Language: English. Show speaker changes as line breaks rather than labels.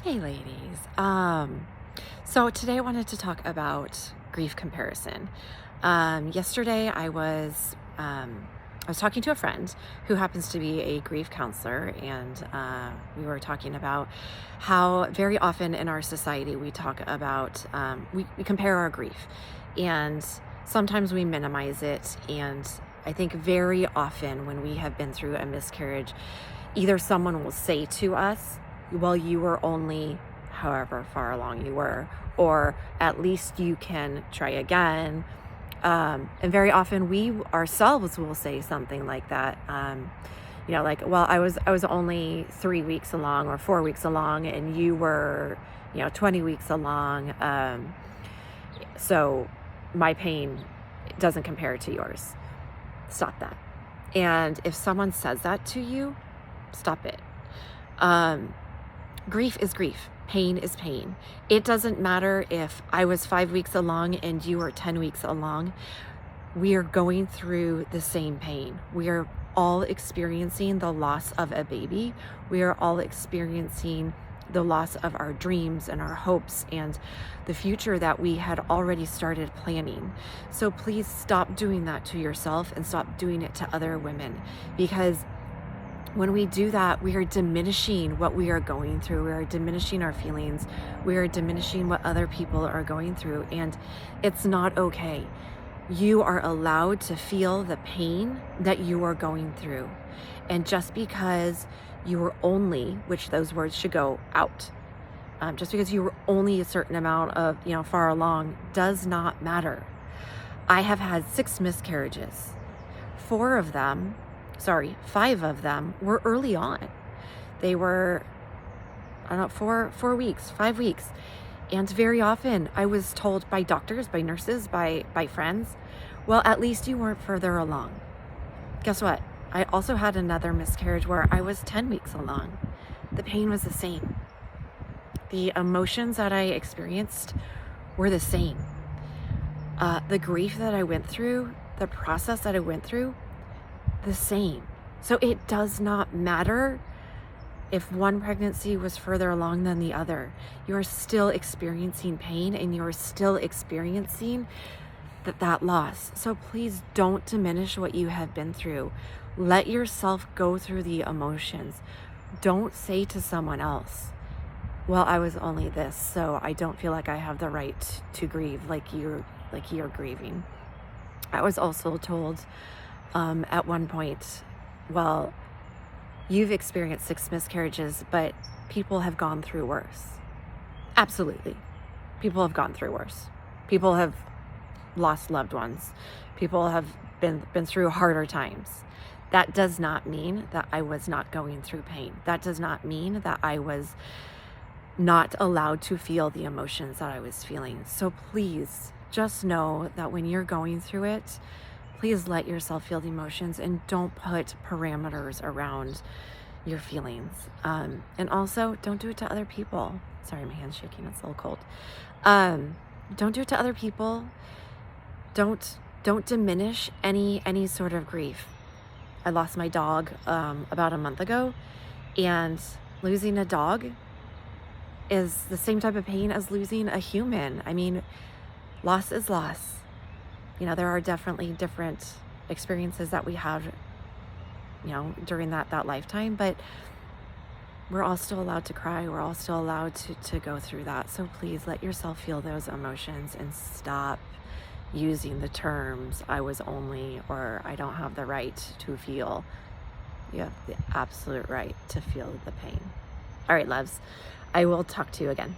Hey ladies. So today I wanted to talk about grief comparison. Yesterday I was talking to a friend who happens to be a grief counselor, and we were talking about how very often in our society we talk about we compare our grief, and sometimes we minimize it. And I think very often when we have been through a miscarriage, either someone will say to us, well, you were only however far along you were, or at least you can try again. And very often we ourselves will say something like that. Like, well, I was only 3 weeks along or 4 weeks along, and you were, 20 weeks along. So my pain doesn't compare to yours. Stop that. And if someone says that to you, stop it. Grief is grief. Pain is pain. It doesn't matter if I was 5 weeks along and you were 10 weeks along. We are going through the same pain. We are all experiencing the loss of a baby. We are all experiencing the loss of our dreams and our hopes and the future that we had already started planning. So please stop doing that to yourself and stop doing it to other women, because when we do that, we are diminishing what we are going through. We are diminishing our feelings. We are diminishing what other people are going through. And it's not okay. You are allowed to feel the pain that you are going through. And just because you were only, which those words should go out, just because you were only a certain amount of, far along, does not matter. I have had 6 miscarriages. 5 of them were early on. They were, 4 weeks, 5 weeks. And very often I was told by doctors, by nurses, by friends, well, at least you weren't further along. Guess what? I also had another miscarriage where I was 10 weeks along. The pain was the same. The emotions that I experienced were the same. The grief that I went through, the process that I went through, the same. So it does not matter if one pregnancy was further along than the other. You're still experiencing pain, and you're still experiencing that loss. So please don't diminish what you have been through. Let yourself go through the emotions. Don't say to someone else, well, I was only this, so I don't feel like I have the right to grieve like you're grieving. I was also told at one point, well, you've experienced 6 miscarriages, but people have gone through worse. Absolutely. People have gone through worse. People have lost loved ones. People have been through harder times. That does not mean that I was not going through pain. That does not mean that I was not allowed to feel the emotions that I was feeling. So please just know that when you're going through it, please let yourself feel the emotions and don't put parameters around your feelings. And also, don't do it to other people. Sorry, my hand's shaking. It's a little cold. Don't do it to other people. Don't diminish any sort of grief. I lost my dog about a month ago, and losing a dog is the same type of pain as losing a human. I mean, loss is loss. There are definitely different experiences that we have, during that lifetime, but we're all still allowed to cry. We're all still allowed to go through that. So please let yourself feel those emotions and stop using the terms, I was only, or I don't have the right to feel. You have the absolute right to feel the pain. All right, loves, I will talk to you again.